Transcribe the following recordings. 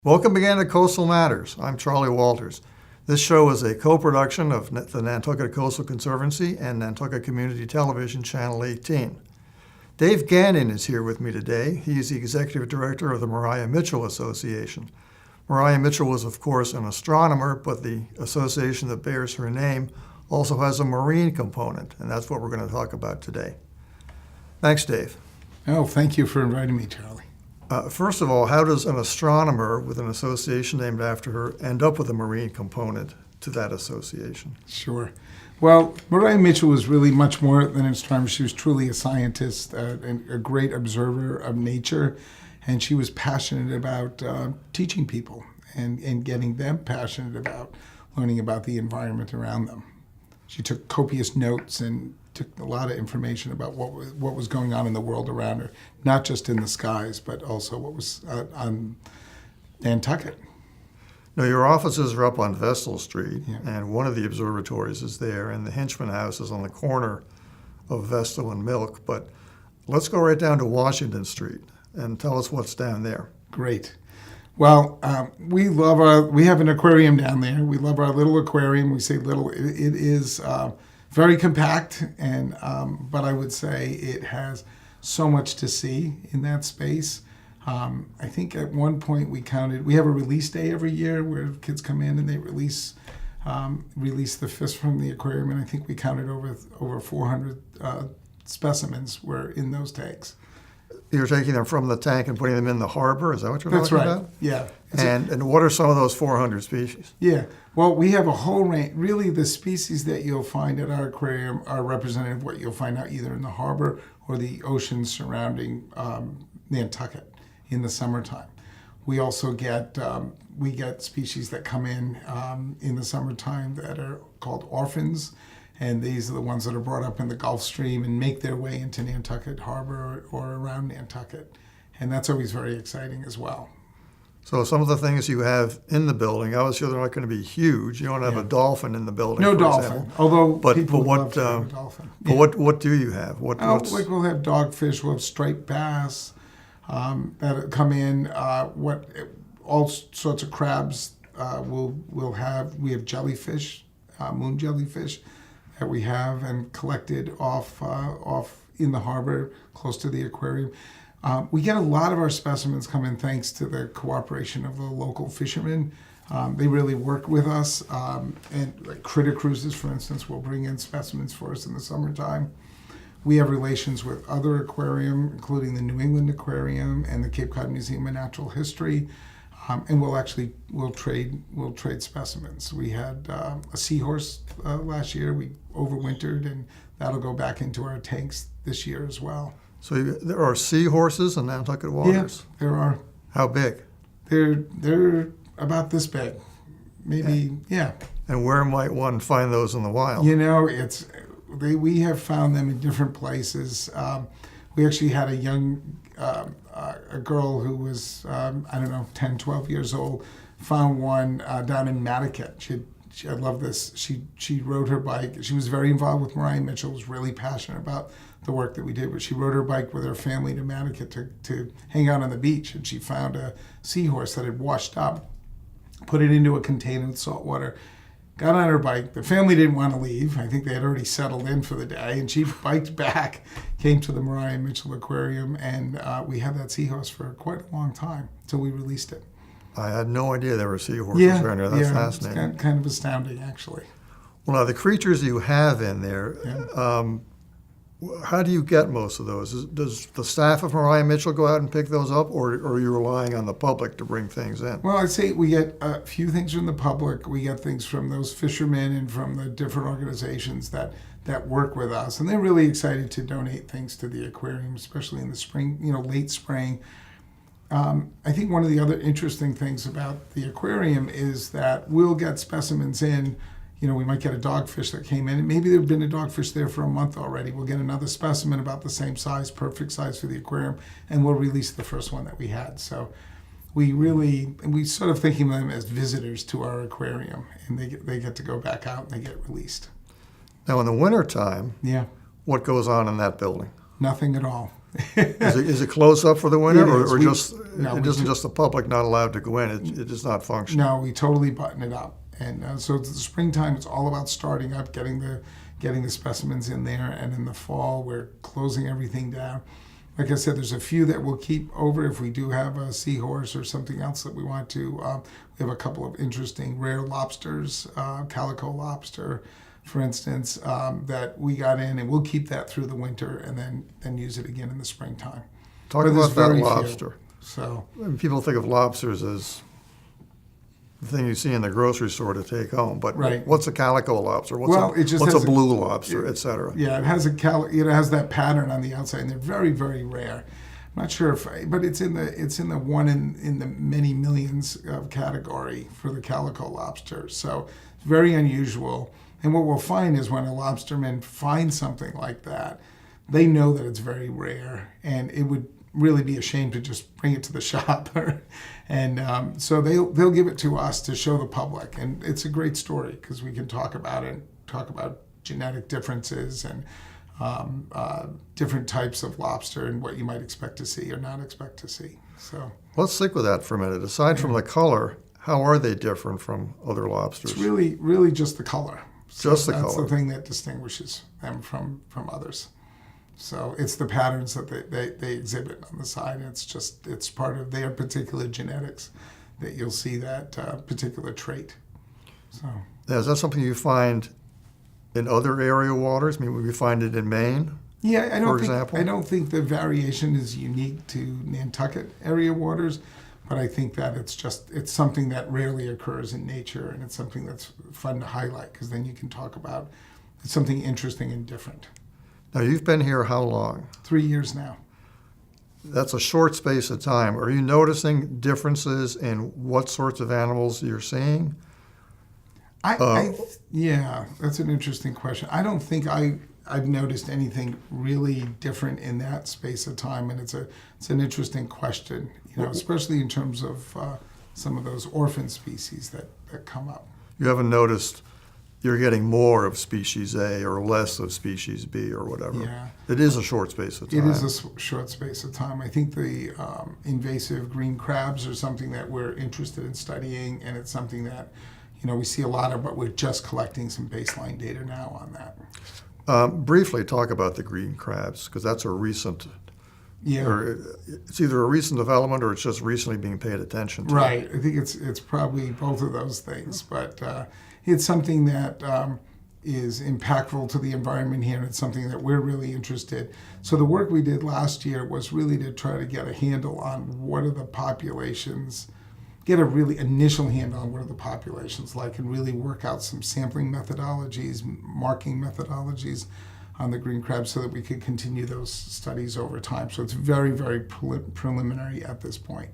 Welcome again to Coastal Matters. I'm Charlie Walters. This show is a co-production of the Nantucket Coastal Conservancy and Nantucket Community Television Channel 18. Dave Gagnon is here with me today. He's the Executive Director of the Maria Mitchell Association. Maria Mitchell was, of course, an astronomer, but the association that bears her name also has a marine component, and that's what we're going to talk about today. Thanks, Dave. Oh, thank you for inviting me, Charlie. First of all, how does an astronomer with an association named after her end up with a marine component to that association? Sure. Well, Maria Mitchell was really much more than an astronomer. She was truly a scientist, and a great observer of nature, and she was passionate about teaching people and getting them passionate about learning about the environment around them. She took copious notes and took a lot of information about what was going on in the world around her, not just in the skies, but also what was on Nantucket. Now, your offices are up on Vestal Street, Yeah. and one of the observatories is there, and the Hinchman House is on the corner of Vestal and Milk. But let's go right down to Washington Street and tell us what's down there. Great. Well, we have an aquarium down there. We love our little aquarium. We say little, it is very compact, and but I would say it has so much to see in that space. I think at one point we have a release day every year where kids come in and they release the fish from the aquarium, and I think we counted over 400 specimens were in those tanks. You're taking them from the tank and putting them in the harbor? Is that what you're That's talking right. about? Yeah. And what are some of those 400 species? Yeah. Well, we have a whole range. Really, the species that you'll find at our aquarium are representative of what you'll find out either in the harbor or the ocean surrounding Nantucket in the summertime. We also get species that come in the summertime that are called orphans, and these are the ones that are brought up in the Gulf Stream and make their way into Nantucket Harbor or around Nantucket, and that's always very exciting as well. So some of the things you have in the building, obviously they're not going to be huge. You don't have a dolphin in the building. No for dolphin, example. although But people would what? love to have a dolphin. But what do you have? Like we'll have dogfish, we'll have striped bass that come in. All sorts of crabs. We'll have. We have jellyfish, moon jellyfish, that we have and collected off in the harbor close to the aquarium. We get a lot of our specimens come in thanks to the cooperation of the local fishermen. They really work with us, and like critter cruises, for instance, will bring in specimens for us in the summertime. We have relations with other aquarium, including the New England Aquarium and the Cape Cod Museum of Natural History, and we'll trade specimens. We had a seahorse last year. We overwintered, and that'll go back into our tanks this year as well. So there are seahorses in Nantucket waters? Yeah, there are. How big? They're about this big, maybe. Yeah. And where might one find those in the wild? You know, we have found them in different places. We actually had a girl who was 10, 12 years old, found one down in Matticat. I love this. She rode her bike. She was very involved with Maria Mitchell. Was really passionate about the work that we did. But she rode her bike with her family to Matticat to hang out on the beach, and she found a seahorse that had washed up. Put it into a container with salt water. Got on her bike. The family didn't want to leave. I think they had already settled in for the day, and she biked back, came to the Maria Mitchell Aquarium, and we had that seahorse for quite a long time until we released it. I had no idea there were seahorses around here. That's fascinating. It's kind of astounding, actually. Well, now the creatures you have in there, how do you get most of those? Does the staff of Maria Mitchell go out and pick those up, or are you relying on the public to bring things in? Well, I'd say we get a few things from the public. We get things from those fishermen and from the different organizations that work with us, and they're really excited to donate things to the aquarium, especially in the spring, late spring. I think one of the other interesting things about the aquarium is that we'll get specimens in. We might get a dogfish that came in, and maybe there've been a dogfish there for a month already. We'll get another specimen about the same size, perfect size for the aquarium, and we'll release the first one that we had. So we sort of thinking of them as visitors to our aquarium, and they get to go back out and they get released. Now, in the wintertime, Yeah. what goes on in that building? Nothing at all. Is it close up for the winter, It is. or We- just no, it we isn't took- just the public not allowed to go in? It does not function. No, we totally button it up, and so it's the springtime. It's all about starting up, getting the specimens in there, and in the fall we're closing everything down. Like I said, there's a few that we'll keep over if we do have a seahorse or something else that we want to. We have a couple of interesting rare lobsters, calico lobster, for instance, that we got in, and we'll keep that through the winter and then use it again in the springtime. Talk But there's about that very few. lobster. So I mean, people think of lobsters as the thing you see in the grocery store to take home, but Right. what's a calico lobster? Well, it just what's has a a- blue lobster, et cetera? yeah, it has it has that pattern on the outside, and they're very, very rare. I'm not sure if, but it's in the one in the many millions of category for the calico lobster. So it's very unusual. And what we'll find is when a lobsterman finds something like that, they know that it's very rare, and it would really be a shame to just bring it to the shop. And so they'll give it to us to show the public, and it's a great story because we can talk about it, talk about genetic differences and different types of lobster and what you might expect to see or not expect to see. So Let's stick with that for a minute. Aside from the color, how are they different from other lobsters? it's really just the color. So Just the that's color. the thing that distinguishes them from others. So it's the patterns that they exhibit on the side. It's part of their particular genetics that you'll see that particular trait. So Now, is that something you find in other area waters? I mean, would we find it in Maine? yeah, For example? I don't think the variation is unique to Nantucket area waters, but I think that it's something that rarely occurs in nature, and it's something that's fun to highlight because then you can talk about it's something interesting and different. Now, you've been here how long? 3 years now. That's a short space of time. Are you noticing differences in what sorts of animals you're seeing? Yeah, that's an interesting question. I don't think I've noticed anything really different in that space of time, and it's an interesting question, especially in terms of some of those orphan species that come up. You haven't noticed you're getting more of species A or less of species B or whatever. Yeah. It is a short space of time. It is a short space of time. I think the invasive green crabs are something that we're interested in studying, and it's something that we see a lot of, but we're just collecting some baseline data now on that. Briefly talk about the green crabs, because that's a recent, Yeah. or it's either a recent development or it's just recently being paid attention to. Right. I think it's probably both of those things, but it's something that is impactful to the environment here, and it's something that we're really interested. So the work we did last year was really to try to get a handle on what are the populations, get a really initial handle on what are the populations like, and really work out some sampling methodologies, marking methodologies on the green crabs so that we could continue those studies over time. So it's very, very preliminary at this point.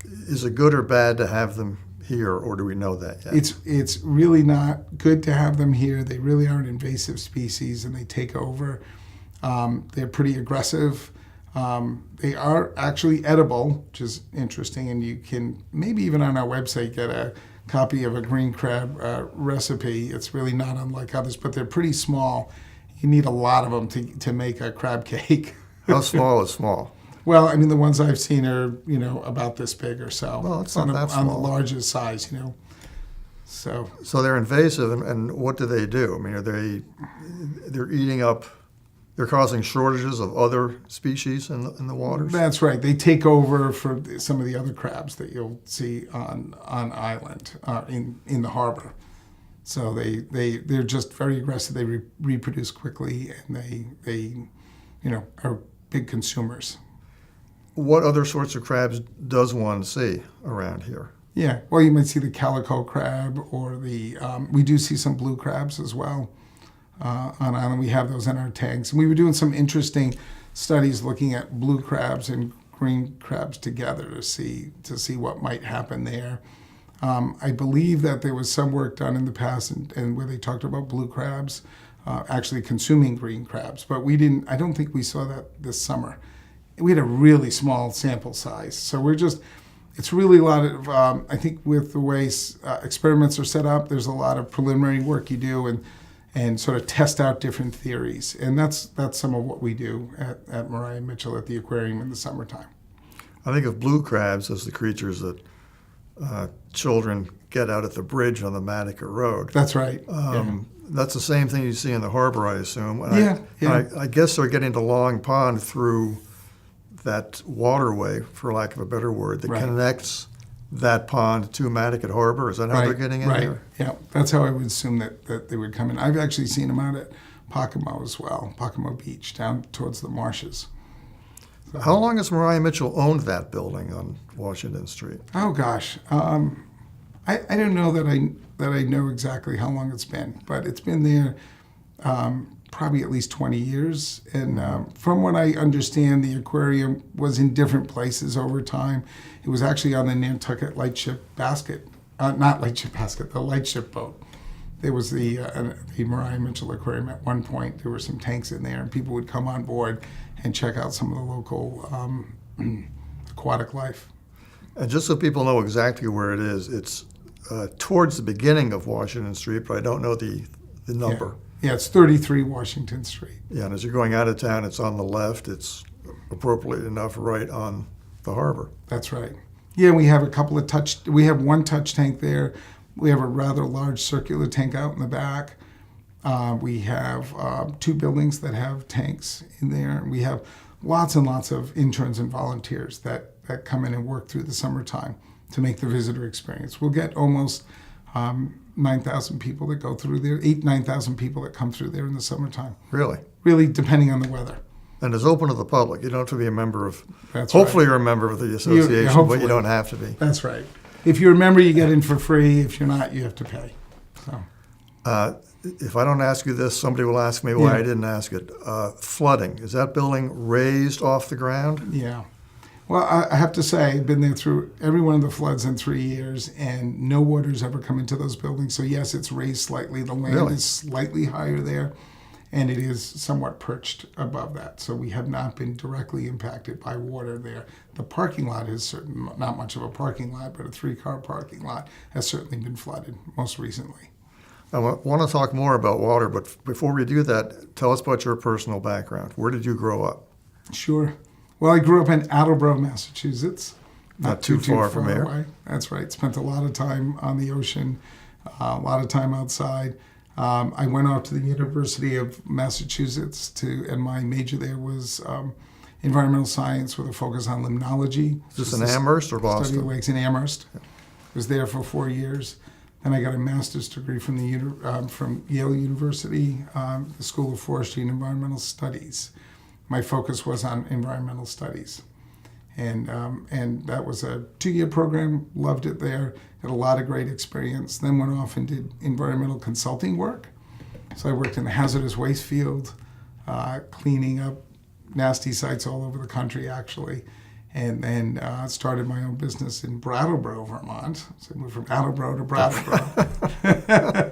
Is it good or bad to have them here, or do we know that yet? It's really not good to have them here. They really are an invasive species, and they take over. They're pretty aggressive. They are actually edible, which is interesting, and you can maybe even on our website get a copy of a green crab recipe. It's really not unlike others, but they're pretty small. You need a lot of them to make a crab cake. How small is small? Well, I mean, the ones I've seen are, about this big or so. Well, it's on not that on the small. largest size, So So they're invasive, and what do? I mean, they're eating up, they're causing shortages of other species in the waters? that's right. They take over for some of the other crabs that you'll see on island in the harbor. So they're just very aggressive. They reproduce quickly, and they are big consumers. What other sorts of crabs does one see around here? Yeah, well, you might see the calico crab, or we do see some blue crabs as well on island. We have those in our tanks, and we were doing some interesting studies looking at blue crabs and green crabs together to see what might happen there. I believe that there was some work done in the past and where they talked about blue crabs actually consuming green crabs, but I don't think we saw that this summer. We had a really small sample size, so it's really a lot of, I think with the way experiments are set up, there's a lot of preliminary work you do, and sort of test out different theories. And that's some of what we do at Mariah Mitchell at the aquarium in the summertime. I think of blue crabs as the creatures that children get out at the bridge on the Matica Road. That's right. That's the same thing you see in the harbor, I assume. And Yeah. I guess they're getting to Long Pond through that waterway, for lack of a better word, that Right. connects that pond to Matica Harbor. Is that how they're getting in there? Yeah, that's how I would assume that they would come in. I've actually seen them out at Pocomo as well, Pocomo Beach, down towards the marshes. How long has Mariah Mitchell owned that building on Washington Street? Oh gosh, I don't know that I know exactly how long it's been, but it's been there probably at least 20 years. And from what I understand, the aquarium was in different places over time. It was actually on the Nantucket Lightship Basket, not Lightship Basket, the Lightship boat. There was the Mariah Mitchell Aquarium at one point. There were some tanks in there, and people would come on board and check out some of the local aquatic life. And just so people know exactly where it is, it's towards the beginning of Washington Street, but I don't know the number. Yeah, it's 33 Washington Street. Yeah, and as you're going out of town, it's on the left. It's appropriate enough right on the harbor. That's right. Yeah, we have we have one touch tank there. We have a rather large circular tank out in the back. We have 2 buildings that have tanks in there. We have lots and lots of interns and volunteers that come in and work through the summertime to make the visitor experience. We'll get almost 9,000 people that go through there, 9,000 people that come through there in the summertime. Really? Really, depending on the weather. And it's open to the public. You don't have to be a member of, That's hopefully right. you're a member of the association, but hopefully. you don't have to be. That's right. If you're a member, you get in for free. If you're not, you have to pay. So. If I don't ask you this, somebody will ask me why Yeah. I didn't ask it. Flooding, is that building raised off the ground? Yeah. Well, I have to say, I've been there through every one of the floods in 3 years, and no water's ever come into those buildings. So yes, it's raised slightly. The land Really? is slightly higher there, and it is somewhat perched above that. So we have not been directly impacted by water there. The parking lot is not much of a parking lot, but a 3-car parking lot has certainly been flooded most recently. I want to talk more about water, but before we do that, tell us about your personal background. Where did you grow up? Sure. Well, I grew up in Attleboro, Massachusetts. Not too far from here. Away. That's right. Spent a lot of time on the ocean, a lot of time outside. I went off to the University of Massachusetts and my major there was environmental science with a focus on limnology. Is this in Amherst or Study of Boston? lakes in Amherst. Was there for 4 years. Then I got a master's degree from Yale University, the School of Forestry and Environmental Studies. My focus was on environmental studies. And that was a 2-year program, loved it there, had a lot of great experience. Then went off and did environmental consulting work. So I worked in the hazardous waste field, cleaning up nasty sites all over the country, actually. And then started my own business in Brattleboro, Vermont. So I moved from Attleboro to Brattleboro.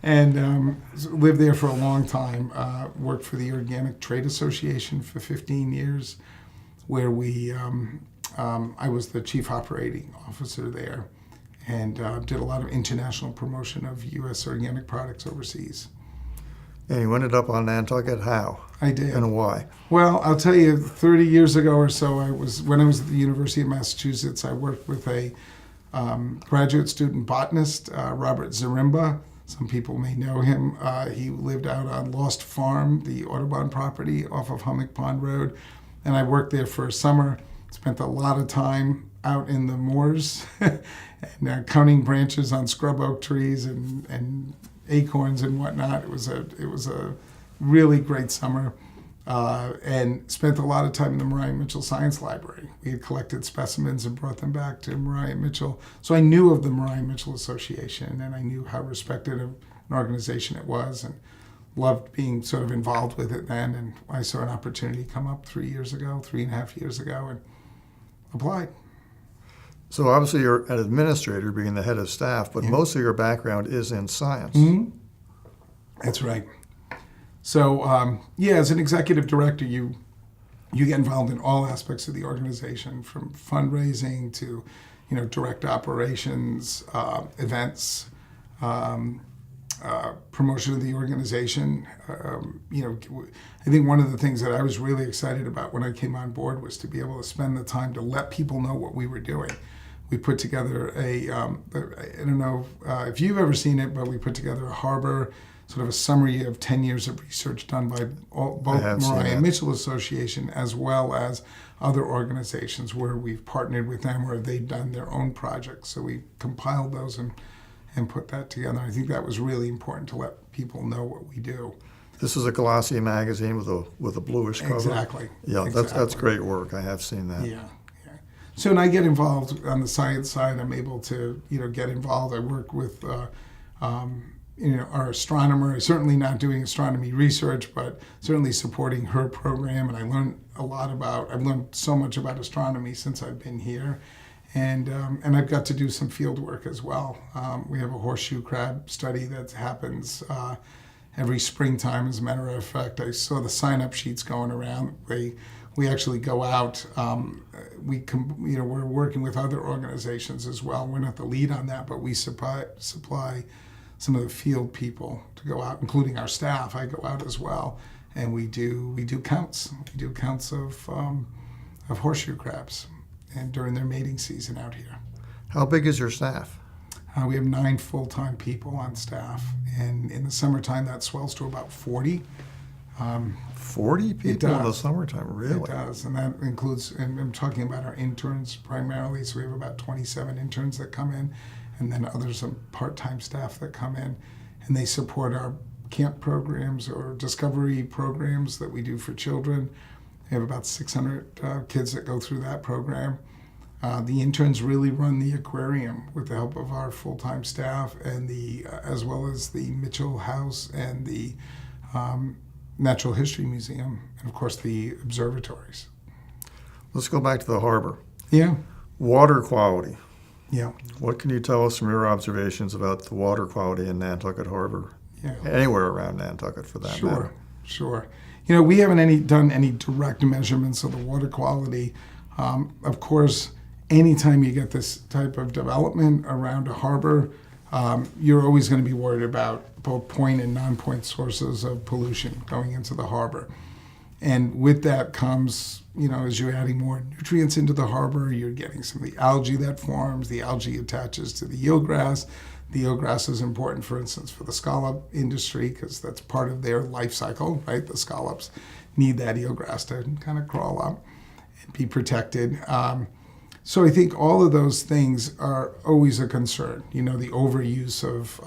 And lived there for a long time. Worked for the Organic Trade Association for 15 years, where I was the chief operating officer there, and did a lot of international promotion of U.S. organic products overseas. And you ended up on Nantucket. How? I did. And why? Well, I'll tell you, 30 years ago or so, when I was at the University of Massachusetts, I worked with a graduate student botanist, Robert Zarimba. Some people may know him. He lived out on Lost Farm, the Audubon property off of Hummock Pond Road. And I worked there for a summer, spent a lot of time out in the moors and counting branches on scrub oak trees and acorns and whatnot. It was a really great summer, and spent a lot of time in the Mariah Mitchell Science Library. We had collected specimens and brought them back to Mariah Mitchell. So I knew of the Mariah Mitchell Association, and I knew how respected an organization it was, and loved being sort of involved with it then. And I saw an opportunity come up 3.5 years ago, and applied. So obviously you're an administrator, being the head of staff, but most of your background is in science. Mm-hmm. That's right. So as an executive director, you get involved in all aspects of the organization, from fundraising to, direct operations, events, promotion of the organization. I think one of the things that I was really excited about when I came on board was to be able to spend the time to let people know what we were doing. We put together I don't know if you've ever seen it, but we put together a harbor, sort of a summary of 10 years of research done by both Mariah and Mitchell Association as well as other organizations where we've partnered with them where they've done their own projects. So we compiled those and put that together. I think that was really important to let people know what we do. This is a glossy magazine with a bluish cover. Exactly. Yeah, that's great work. I have seen that. Yeah. So when I get involved on the science side, I'm able to get involved. I work with our astronomer. Certainly not doing astronomy research, but certainly supporting her program. And I learned I've learned so much about astronomy since I've been here. And I've got to do some field work as well. We have a horseshoe crab study that happens every springtime. As a matter of fact, I saw the sign-up sheets going around. We actually go out. We're working with other organizations as well. We're not the lead on that, but we supply some of the field people to go out, including our staff. I go out as well, and we do counts. We do counts of horseshoe crabs, and during their mating season out here. How big is your staff? We have 9 full-time people on staff, and in the summertime that swells to about 40. 40 people in the summertime, really? It does, and that includes, and I'm talking about our interns primarily, so we have about 27 interns that come in, and then some part-time staff that come in, and they support our camp programs or discovery programs that we do for children. We have about 600 kids that go through that program. The interns really run the aquarium with the help of our full-time staff and as well as the Mitchell House and the Natural History Museum, and of course the observatories. Let's go back to the harbor. Yeah. Water quality. Yeah. What can you tell us from your observations about the water quality in Nantucket Harbor? Yeah. Anywhere around Nantucket, for that matter. Sure. We haven't done any direct measurements of the water quality. Of course, anytime you get this type of development around a harbor, you're always going to be worried about both point and non-point sources of pollution going into the harbor. And with that comes, as you're adding more nutrients into the harbor, you're getting some of the algae that forms. The algae attaches to the eelgrass. The eelgrass is important, for instance, for the scallop industry because that's part of their life cycle, right? The scallops need that eelgrass to kind of crawl up and be protected. So I think all of those things are always a concern. The overuse of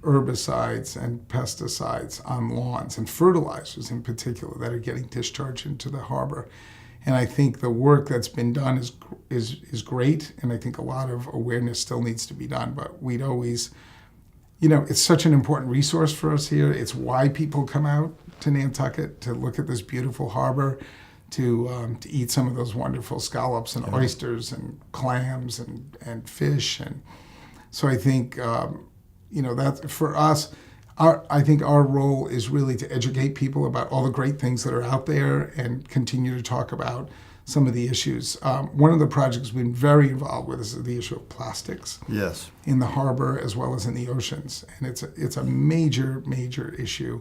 herbicides and pesticides on lawns and fertilizers in particular that are getting discharged into the harbor. And I think the work that's been done is great, and I think a lot of awareness still needs to be done. But we'd always, it's such an important resource for us here. It's why people come out to Nantucket to look at this beautiful harbor, to eat some of those wonderful scallops and oysters and clams and fish. And so I think, that for us, I think our role is really to educate people about all the great things that are out there and continue to talk about some of the issues. One of the projects we've been very involved with is the issue of plastics. Yes. In the harbor as well as in the oceans. And it's a major, major issue.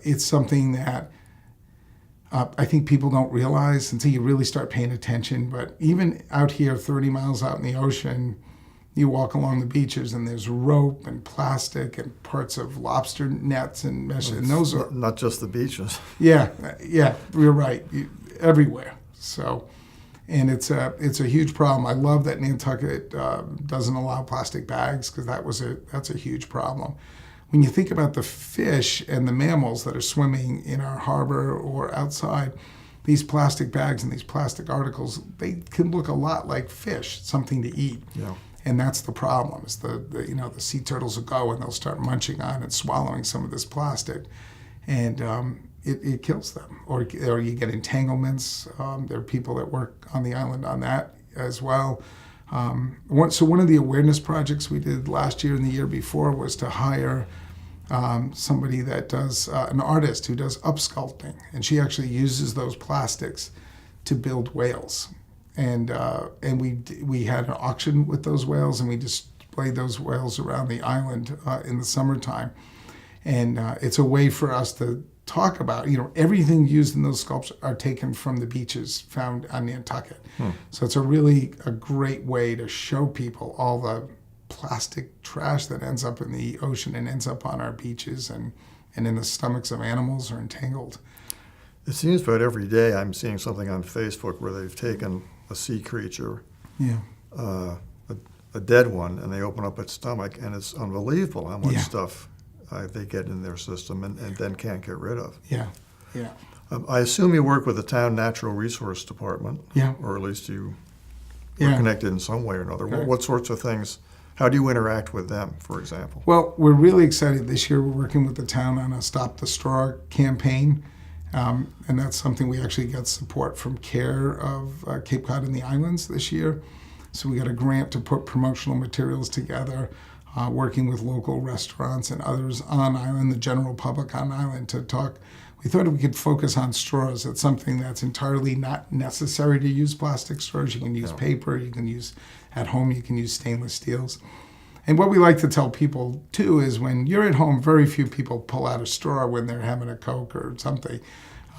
It's something that I think people don't realize until you really start paying attention. But even out here, 30 miles out in the ocean, you walk along the beaches and there's rope and plastic and parts of lobster nets and mesh. And those are not just the beaches. Yeah, you're right. Everywhere. So, and it's a huge problem. I love that Nantucket doesn't allow plastic bags because that's a huge problem. When you think about the fish and the mammals that are swimming in our harbor or outside, these plastic bags and these plastic articles, they can look a lot like fish, something to eat. Yeah. And that's the problem. Is the sea turtles will go and they'll start munching on and swallowing some of this plastic, and it kills them. Or you get entanglements. There are people that work on the island on that as well. So one of the awareness projects we did last year and the year before was to hire somebody that does an artist who does upsculpting, and she actually uses those plastics to build whales. And we had an auction with those whales, and we just display those whales around the island in the summertime. And it's a way for us to talk about, everything used in those sculptures are taken from the beaches found on Nantucket. So it's a great way to show people all the plastic trash that ends up in the ocean and ends up on our beaches and in the stomachs of animals or entangled. It seems about every day I'm seeing something on Facebook where they've taken a sea creature, Yeah. a dead one, and they open up its stomach, and it's unbelievable how much Yeah. stuff they get in their system and then can't get rid of. Yeah. Yeah. I assume you work with the town natural resource department, Yeah. or at least you are Yeah. connected in some way or another. Right. What sorts of things, how do you interact with them, for example? Well, we're really excited this year. We're working with the town on a Stop the Straw campaign. And that's something we actually got support from CARE of Cape Cod and the Islands this year. So we got a grant to put promotional materials together, working with local restaurants and others on island, the general public on island, to talk. We thought we could focus on straws. It's something that's entirely not necessary to use plastic straws. You can use paper, you can use at home, you can use stainless steels. And what we like to tell people too is when you're at home, very few people pull out a straw when they're having a Coke or something.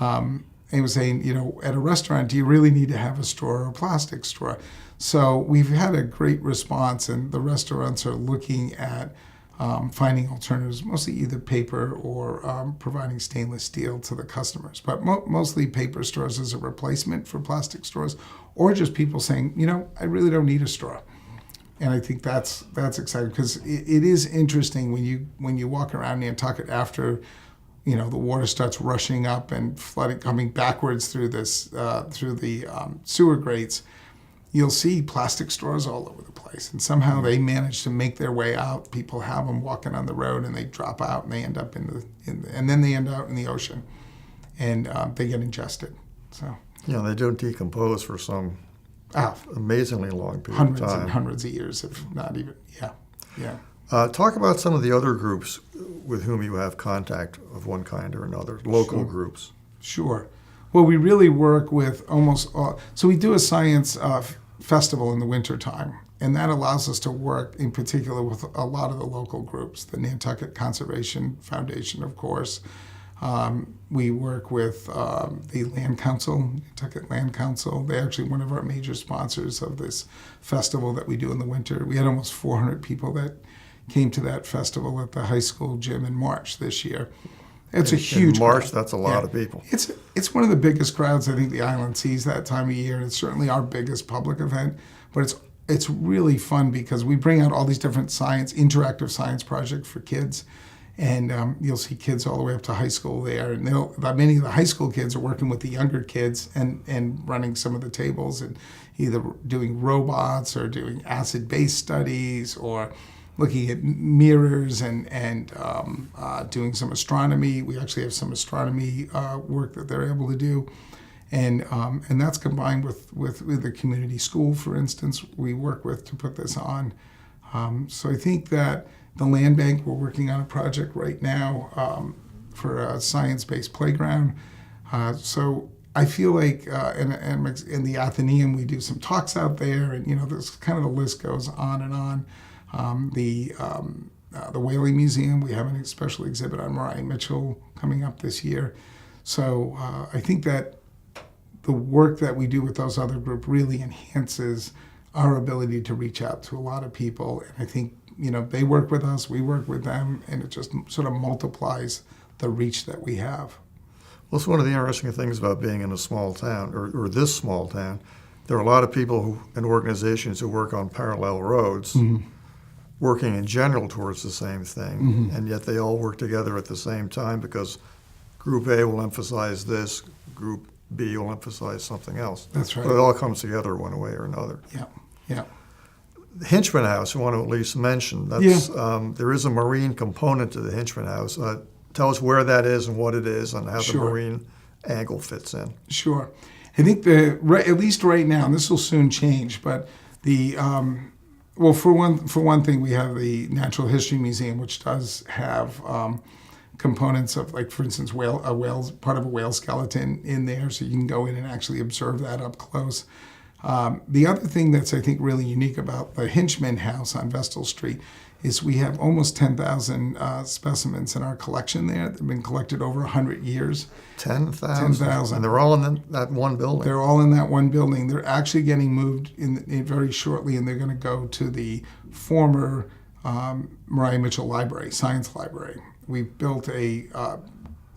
And he was saying, at a restaurant, do you really need to have a straw or a plastic straw? So we've had a great response, and the restaurants are looking at finding alternatives, mostly either paper or providing stainless steel to the customers. But mostly paper straws as a replacement for plastic straws, or just people saying, I really don't need a straw. And I think that's exciting because it is interesting when you walk around Nantucket after the water starts rushing up and flooding, coming backwards through this through the sewer grates. You'll see plastic straws all over the place, and somehow they manage to make their way out. People have them walking on the road, and they drop out, and they end up and then they end out in the ocean, and they get ingested. So They don't decompose for some amazingly long period hundreds of time. and hundreds of years, if not even. Yeah. Talk about some of the other groups with whom you have contact of one kind or another, local Sure. groups. Sure. Well, we really work with almost all. So we do a science festival in the wintertime, and that allows us to work in particular with a lot of the local groups, the Nantucket Conservation Foundation, of course. We work with the Land Council, Nantucket Land Council. They're actually one of our major sponsors of this festival that we do in the winter. We had almost 400 people that came to that festival at the high school gym in March this year. It's a huge In March, crowd. that's a lot of people. It's one of the biggest crowds I think the island sees that time of year, and it's certainly our biggest public event. But it's really fun because we bring out all these different interactive science projects for kids, and you'll see kids all the way up to high school there. And many of the high school kids are working with the younger kids and running some of the tables and either doing robots or doing acid-base studies or looking at mirrors and doing some astronomy. We actually have some astronomy work that they're able to do. And that's combined with the community school, for instance, we work with to put this on. So I think that the land bank, we're working on a project right now for a science-based playground. So I feel like in the Athenaeum, we do some talks out there, and this kind of the list goes on and on. The Whaling Museum, we have a special exhibit on Mariah Mitchell coming up this year. So I think that the work that we do with those other groups really enhances our ability to reach out to a lot of people. And I think, they work with us, we work with them, and it just sort of multiplies the reach that we have. Well, it's one of the interesting things about being in a small town, or this small town. There are a lot of people and organizations who work on parallel roads, working in general towards the same thing, and yet they all work together at the same time because Group A will emphasize this, Group B will emphasize something else. That's right. But it all comes together one way or another. Yeah. The Hinchman House, I want to at least mention. That's, there is a marine component to the Hinchman House. Tell us where that is and what it is and how the marine angle fits in. Sure. I think at least right now, and this will soon change, but well, for one thing, we have the Natural History Museum, which does have components of, like, for instance, part of a whale skeleton in there, so you can go in and actually observe that up close. The other thing that's, I think, really unique about the Hinchman House on Vestal Street is we have almost 10,000 specimens in our collection there. They've been collected over 100 years. 10,000? 10,000. And they're all in that one building? They're all in that one building. They're actually getting moved in very shortly, and they're going to go to the former Mariah Mitchell Library, Science Library. We've built a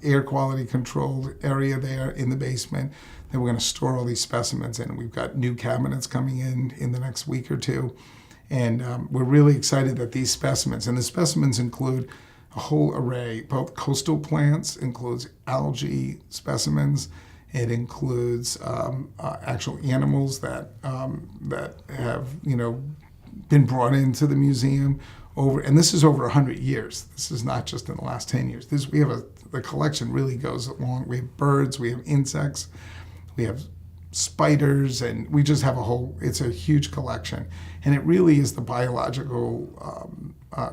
air quality controlled area there in the basement that we're going to store all these specimens in. We've got new cabinets coming in the next week or two. And we're really excited that these specimens, and the specimens include a whole array, both coastal plants, includes algae specimens, it includes actual animals that have been brought into the museum and this is over 100 years. This is not just in the last 10 years. The collection really goes along. We have birds, we have insects, we have spiders, and we just have it's a huge collection. And it really is the biological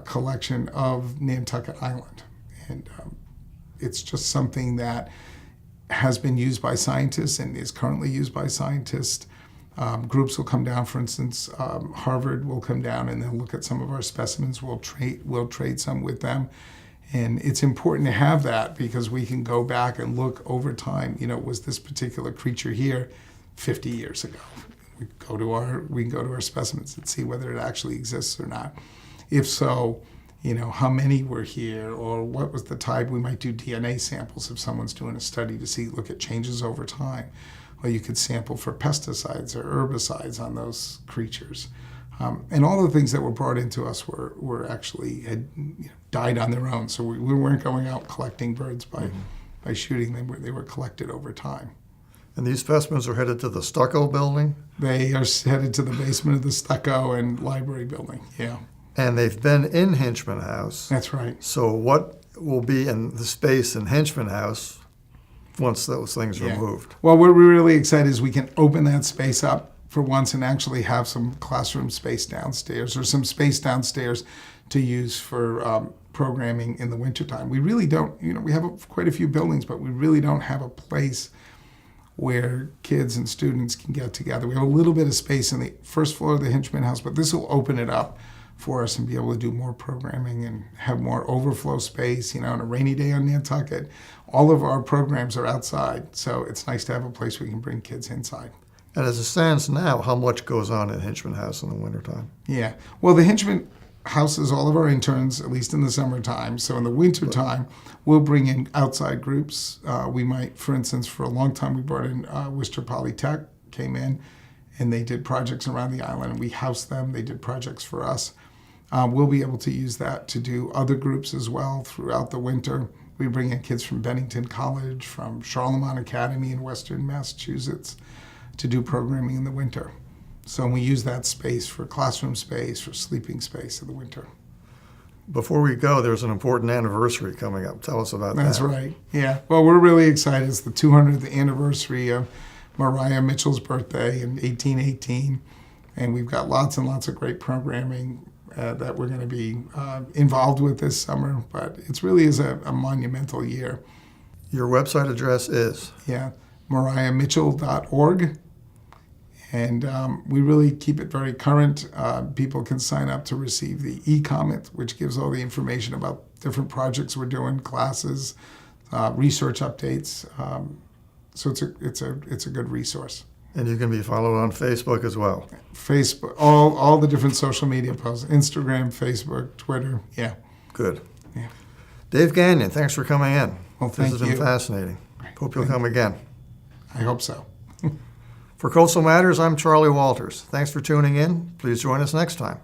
collection of Nantucket Island. And it's just something that has been used by scientists and is currently used by scientists. Groups will come down, for instance, Harvard will come down and they'll look at some of our specimens. We'll trade some with them. And it's important to have that because we can go back and look over time. Was this particular creature here 50 years ago? We can go to our specimens and see whether it actually exists or not. If so, how many were here, or what was the type? We might do DNA samples if someone's doing a study to look at changes over time. Or you could sample for pesticides or herbicides on those creatures. And all the things that were brought into us were actually had died on their own. So we weren't going out collecting birds by shooting them. They were collected over time. And these specimens are headed to the stucco building? They are headed to the basement of the stucco and library building, yeah. And they've been in Hinchman House. That's right. So what will be in the space in Hinchman House once those things are moved? Well, what we're really excited is we can open that space up for once and actually have some classroom space downstairs or some space downstairs to use for programming in the wintertime. We really don't, we have quite a few buildings, but we really don't have a place where kids and students can get together. We have a little bit of space in the first floor of the Hinchman House, but this will open it up for us and be able to do more programming and have more overflow space. On a rainy day on Nantucket, all of our programs are outside, so it's nice to have a place we can bring kids inside. And as it stands now, how much goes on in Hinchman House in the wintertime? Yeah, well, the Hinchman houses all of our interns, at least in the summertime. So in the wintertime, we'll bring in outside groups. We might, for instance, for a long time, we brought in Worcester Polytech, came in, and they did projects around the island, and we housed them. They did projects for us. We'll be able to use that to do other groups as well throughout the winter. We bring in kids from Bennington College, from Charlemont Academy in Western Massachusetts to do programming in the winter. So we use that space for classroom space, for sleeping space in the winter. Before we go, there's an important anniversary coming up. Tell us about that. That's right. Yeah. Well, we're really excited. It's the 200th anniversary of Mariah Mitchell's birthday in 1818. And we've got lots and lots of great programming that we're going to be involved with this summer. But it really is a monumental year. Your website address is? Yeah, mariahmitchell.org. And we really keep it very current. People can sign up to receive the e-comment, which gives all the information about different projects we're doing, classes, research updates. So it's a good resource. And you can be followed on Facebook as well. Facebook, all the different social media posts, Instagram, Facebook, Twitter. Yeah. Good. Yeah. Dave Gagnon, thanks for coming in. Well, thank you. This has been fascinating. Hope you'll come again. I hope so. For Coastal Matters, I'm Charlie Walters. Thanks for tuning in. Please join us next time.